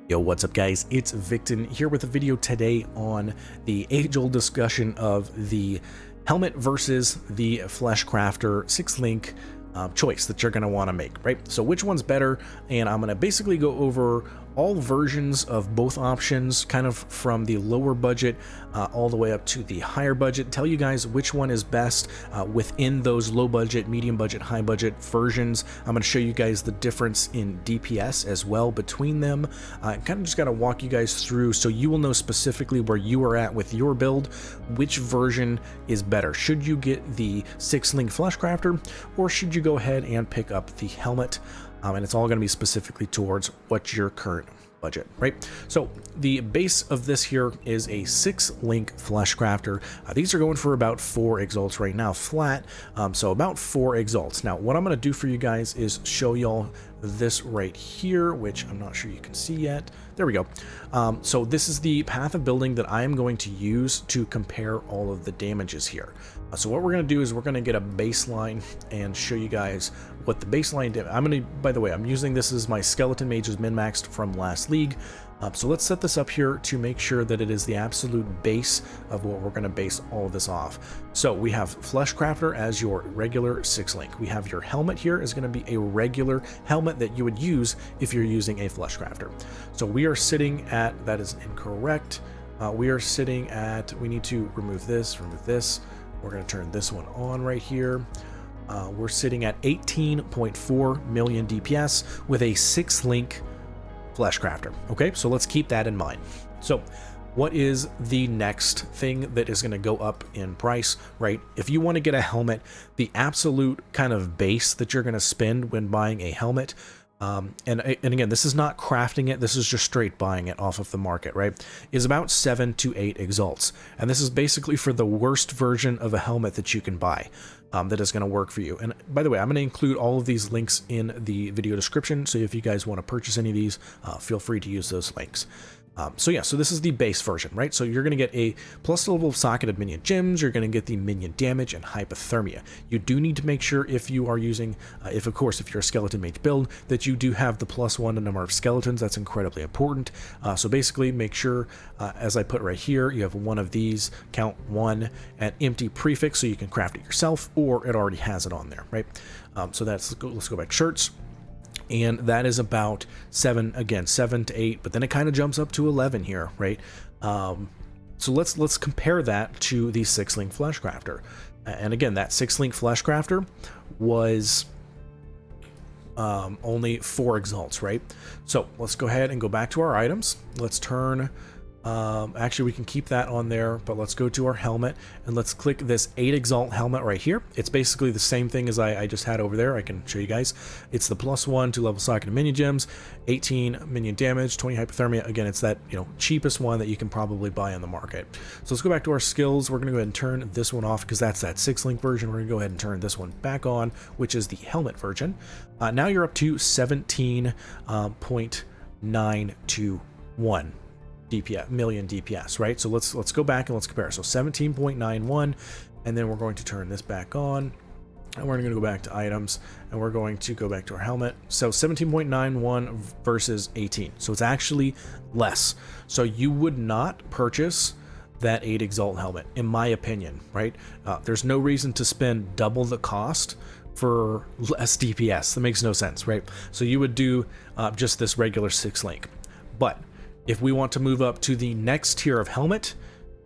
Yo, what's up guys? It's Victon here with a video today on the age-old discussion of the helmet versus the Fleshcrafter 6-link choice that you're going to want to make, right? So which one's better? And I'm going to basically go over all versions of both options, kind of from the lower budget all the way up to the higher budget, tell you guys which one is best within those low budget, medium budget, high budget versions. I'm going to show you guys the difference in DPS as well between them. Kind of just got to walk you guys through so you will know specifically where you are at with your build, which version is better. Should you get the 6-link Fleshcrafter, or should you go ahead and pick up the helmet? And it's all going to be specifically towards what's your current budget, right? So the base of this here is a 6-link Fleshcrafter. These are going for about 4 exalts right now, flat. So about 4 exalts. Now, what I'm going to do for you guys is show y'all this right here, which I'm not sure you can see yet. There we go. So this is the path of building that I'm going to use to compare all of the damages here. So what we're going to do is we're going to get a baseline and show you guys what the baseline I'm going to, by the way, I'm using this as my Skeleton Mages min-maxed from last league. So let's set this up here to make sure that it is the absolute base of what we're going to base all of this off. So we have Fleshcrafter as your regular 6-link. We have your helmet here is going to be a regular helmet that you would use if you're using a Fleshcrafter. So we are sitting at, that is incorrect. We are sitting at, we need to remove this. We're going to turn this one on right here. We're sitting at 18.4 million DPS with a 6-link Fleshcrafter. Okay, so let's keep that in mind. So what is the next thing that is going to go up in price, right? If you want to get a helmet, the absolute kind of base that you're going to spend when buying a helmet, and again, this is not crafting it, this is just straight buying it off of the market, right, is about 7 to 8 exalts. And this is basically for the worst version of a helmet that you can buy. That is going to work for you. And by the way, I'm going to include all of these links in the video description, so if you guys want to purchase any of these, feel free to use those links. So yeah, so this is the base version, right? So you're going to get a plus level of socketed minion gems, you're going to get the minion damage and hypothermia. You do need to make sure if you are using, if you're a skeleton mage build, that you do have the +1 to number of skeletons. That's incredibly important. So basically make sure, as I put right here, you have one of these, count 1, and empty prefix so you can craft it yourself, or it already has it on there, right? So that's, let's go back to shirts. And that is about 7 to 8, but then it kind of jumps up to 11 here, right? So let's compare that to the 6-link Fleshcrafter. And again, that 6-link Fleshcrafter was only 4 exalts, right? So let's go ahead and go back to our items. Let's turn, actually we can keep that on there, but let's go to our helmet and let's click this 8 exalt helmet right here. It's basically the same thing as I just had over there. I can show you guys. It's the +1 to level socket and minion gems, 18 minion damage, 20 hypothermia. Again, it's that, you know, cheapest one that you can probably buy on the market. So let's go back to our skills. We're going to go ahead and turn this one off because that's that 6-link version. We're going to go ahead and turn this one back on, which is the helmet version. Now you're up to 17.921 DPS, million DPS, right? So let's go back and let's compare. So 17.91, and then we're going to turn this back on, and we're going to go back to items, and we're going to go back to our helmet. So 17.91 versus 18, so it's actually less. So you would not purchase that 8 exalt helmet, in my opinion, right? There's no reason to spend double the cost for less DPS. That makes no sense, right? So you would do just this regular 6-link. But if we want to move up to the next tier of helmet,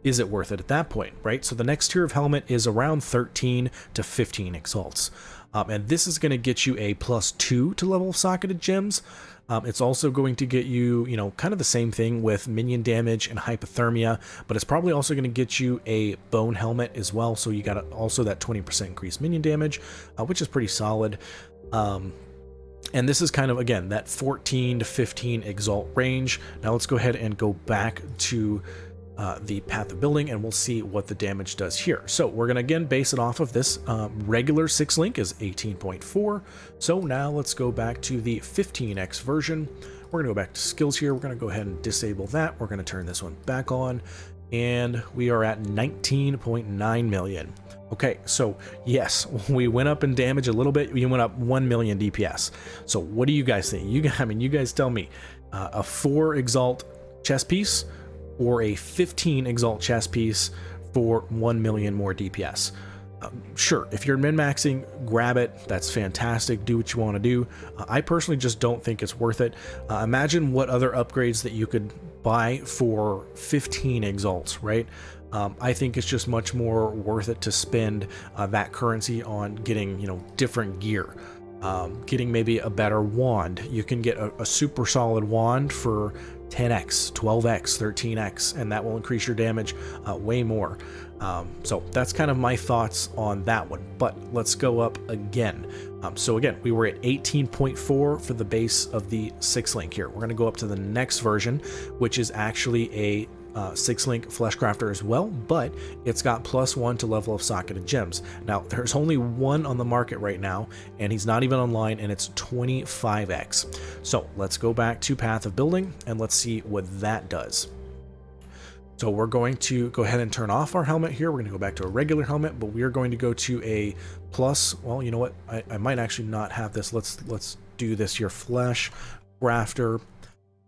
is it worth it at that point, right? So the next tier of helmet is around 13 to 15 exalts. And this is going to get you a +2 to level of socketed gems. It's also going to get you, you know, kind of the same thing with minion damage and hypothermia, but it's probably also going to get you a bone helmet as well. So you got also that 20% increased minion damage, which is pretty solid. And this is kind of, again, that 14 to 15 exalt range. Now let's go ahead and go back to the path of building, and we'll see what the damage does here. So we're going to again base it off of this regular 6-link is 18.4. So now let's go back to the 15x version. We're going to go back to skills here. We're going to go ahead and disable that. We're going to turn this one back on. and we are at 19.9 million. Okay, so yes, we went up in damage a little bit. We went up 1 million DPS. So what do you guys think? You guys tell me, a 4 Exalt chest piece or a 15 Exalt chest piece for 1 million more DPS? Sure, if you're min-maxing, grab it. That's fantastic. Do what you want to do. I personally just don't think it's worth it. Imagine what other upgrades that you could buy for 15 Exalts, right? I think it's just much more worth it to spend that currency on getting, different gear. Getting maybe a better wand. You can get a super solid wand for 10x, 12x, 13x, and that will increase your damage way more. So that's kind of my thoughts on that one, but let's go up again. So again, we were at 18.4 for the base of the 6 link here. We're going to go up to the next version, which is actually a 6 link Fleshcrafter as well, but it's got +1 to level of socketed gems. Now there's only one on the market right now, and he's not even online, and it's 25x. So let's go back to Path of Building and let's see what that does. So we're going to go ahead and turn off our helmet here. We're going to go back to a regular helmet, but we are going to go to a plus. Well, you know what? I might actually not have this. Let's do this here. Fleshcrafter.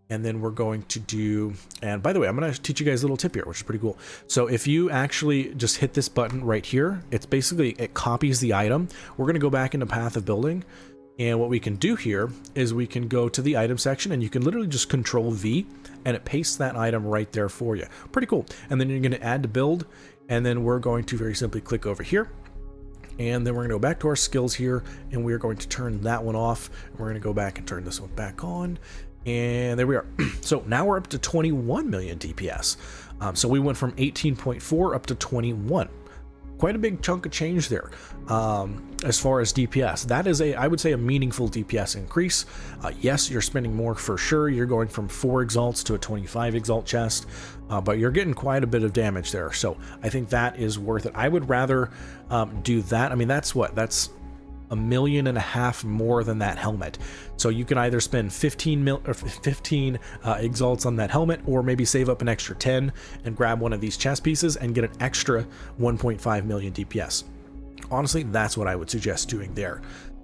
And then we're going to do, and by the way, I'm going to teach you guys a little tip here, which is pretty cool. So if you actually just hit this button right here, it's basically, it copies the item. We're going to go back into Path of Building. And what we can do here is we can go to the item section, and you can literally just Control V and it pastes that item right there for you. Pretty cool. And then you're going to add to build, and then we're going to very simply click over here. And then we're going to go back to our skills here, and we're going to turn that one off. We're going to go back and turn this one back on. And there we are. So now we're up to 21 million DPS. So we went from 18.4 up to 21. Quite a big chunk of change there. As far as DPS, that is I would say a meaningful DPS increase. Yes, you're spending more for sure. You're going from 4 exalts to a 25 exalt chest, but you're getting quite a bit of damage there. So I think that is worth it. I would rather do that. I mean, that's 1.5 million more than that helmet. So you can either spend 15 exalts on that helmet, or maybe save up an extra 10 and grab one of these chest pieces and get an extra 1.5 million DPS. Honestly, that's what I would suggest doing there.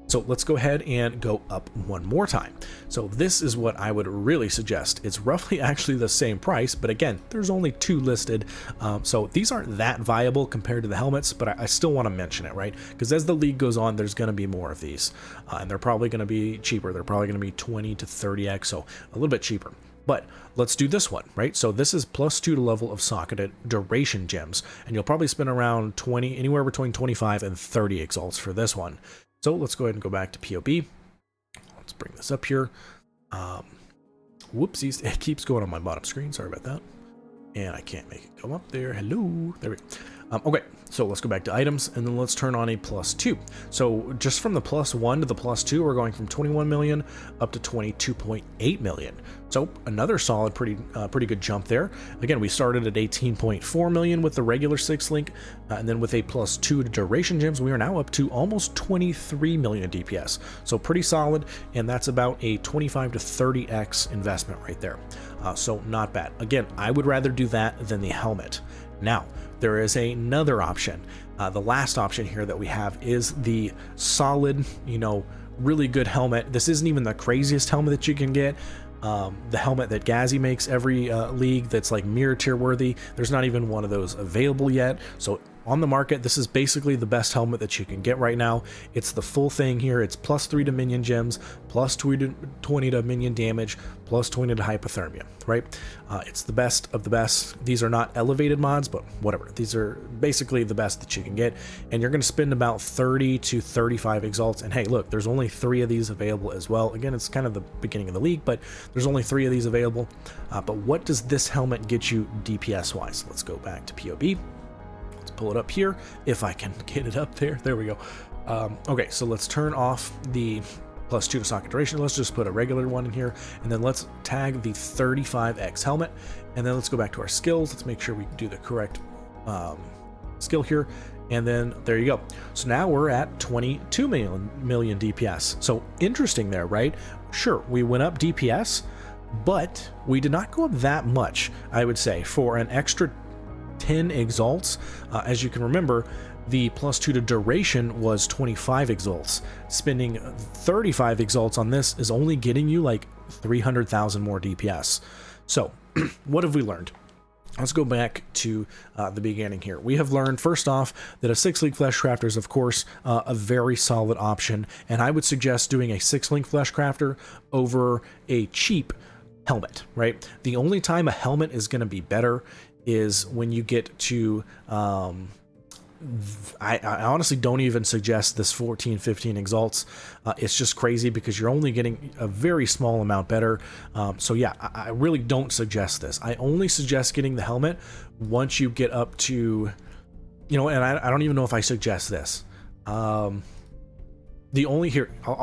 So let's go ahead and go up one more time. So this is what I would really suggest. It's roughly actually the same price, but again, there's only 2 listed. So these aren't that viable compared to the helmets, but I still want to mention it, right? Because as the league goes on, there's going to be more of these, and they're probably going to be cheaper. They're probably going to be 20 to 30x, so a little bit cheaper. But let's do this one, right? So this is +2 to level of socketed duration gems, and you'll probably spend around anywhere between 25 and 30 exalts for this one. So let's go ahead and go back to POB. Let's bring this up here. Whoopsies, it keeps going on my bottom screen. Sorry about that. And I can't make it go up there. Hello. There we go. Okay, so let's go back to items, and then let's turn on a +2. So just from the +1 to the +2, we're going from 21 million up to 22.8 million. So another solid, pretty good jump there. Again, we started at 18.4 million with the regular 6 link, and then with a +2 to duration gems, we are now up to almost 23 million DPS. So pretty solid, and that's about a 25 to 30x investment right there. So not bad. Again, I would rather do that than the helmet. Now, there is another option. The last option here that we have is the solid, really good helmet. This isn't even the craziest helmet that you can get. The helmet that Gazzy makes every league that's like mirror tier worthy, there's not even one of those available yet. So on the market, this is basically the best helmet that you can get right now. It's the full thing here. It's +3 to minion gems, +20 to minion damage, +20 to hypothermia, right? It's the best of the best. These are not elevated mods, but whatever. These are basically the best that you can get, and you're going to spend about 30 to 35 exalts. And hey, look, there's only 3 of these available as well. Again, it's kind of the beginning of the league, but there's only 3 of these available. But what does this helmet get you DPS wise? Let's go back to POB. Pull it up here if I can get it up there. There we go. Okay, so let's turn off the +2 to socket duration. Let's just put a regular one in here, and then let's tag the 35x helmet, and then let's go back to our skills. Let's make sure we do the correct skill here, and then there you go. So now we're at 22 million DPS. So interesting there, right? Sure, we went up DPS, but we did not go up that much, I would say, for an extra 10 exalts. As you can remember, the +2 to duration was 25 exalts. Spending 35 exalts on this is only getting you like 300,000 more DPS. So what have we learned? Let's go back to the beginning here. We have learned, first off, that a 6-link Fleshcrafter is, of course, a very solid option, and I would suggest doing a 6-link Fleshcrafter over a cheap helmet, right? The only time a helmet is going to be better is when you get to... I honestly don't even suggest this 14, 15 exalts. It's just crazy because you're only getting a very small amount better. So yeah, I really don't suggest this. I only suggest getting the helmet once you get up to, you know, and I don't even know if I suggest this. I'll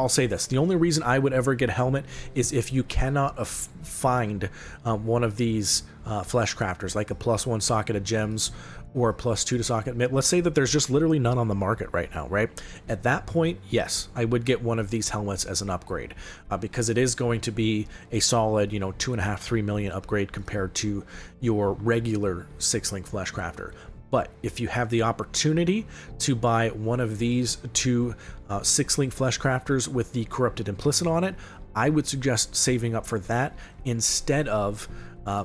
say this. The only reason I would ever get a helmet is if you cannot find one of these Fleshcrafters, like a +1 socket of gems or a +2 to socket. Let's say that there's just literally none on the market right now, right? At that point, yes, I would get one of these helmets as an upgrade because it is going to be a solid, you know, 2.5, 3 million upgrade compared to your regular 6-link Fleshcrafter. But if you have the opportunity to buy one of these two 6-link Fleshcrafters with the corrupted implicit on it, I would suggest saving up for that instead of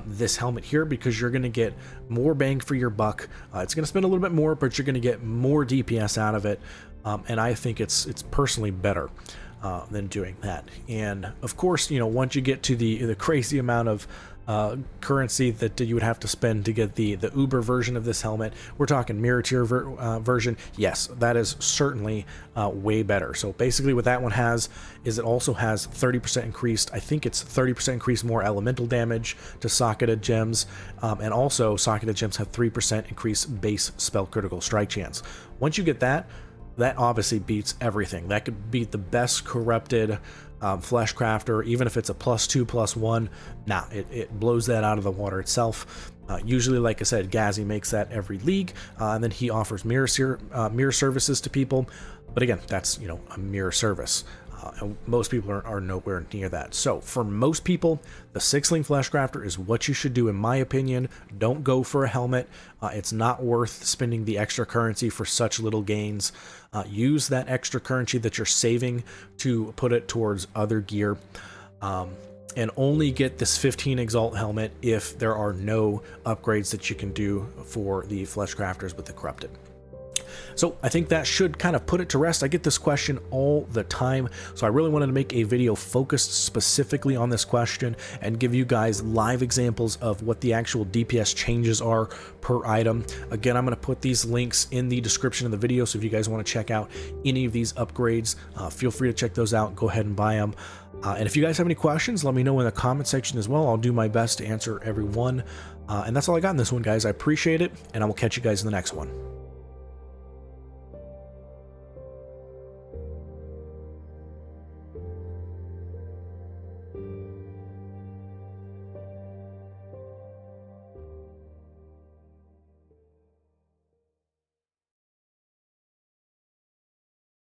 this helmet here, because you're going to get more bang for your buck. It's going to spend a little bit more, but you're going to get more DPS out of it, and I think it's personally better than doing that. And of course, you know, once you get to the crazy amount of currency that you would have to spend to get the Uber version of this helmet, we're talking mirror tier version. Yes, that is certainly way better. So basically what that one has is it also has 30% increased, I think it's 30% increased more elemental damage to socketed gems, and also socketed gems have 3% increased base spell critical strike chance. Once you get that, that obviously beats everything. That could beat the best corrupted Fleshcrafter, even if it's a +2, +1. Nah, it blows that out of the water itself. Usually, like I said, Gazzy makes that every league, and then he offers mirror services to people. But again, that's, you know, a mirror service. And most people are nowhere near that. So for most people, the 6-link Fleshcrafter is what you should do, in my opinion. Don't go for a helmet. It's not worth spending the extra currency for such little gains. Use that extra currency that you're saving to put it towards other gear. And only get this 15 exalt helmet if there are no upgrades that you can do for the Fleshcrafters with the corrupted. So I think that should kind of put it to rest. I get this question all the time, so I really wanted to make a video focused specifically on this question and give you guys live examples of what the actual DPS changes are per item. Again, I'm going to put these links in the description of the video, so if you guys want to check out any of these upgrades, feel free to check those out. Go ahead and buy them. And if you guys have any questions, let me know in the comment section as well. I'll do my best to answer every one. And that's all I got in this one, guys. I appreciate it, and I will catch you guys in the next one.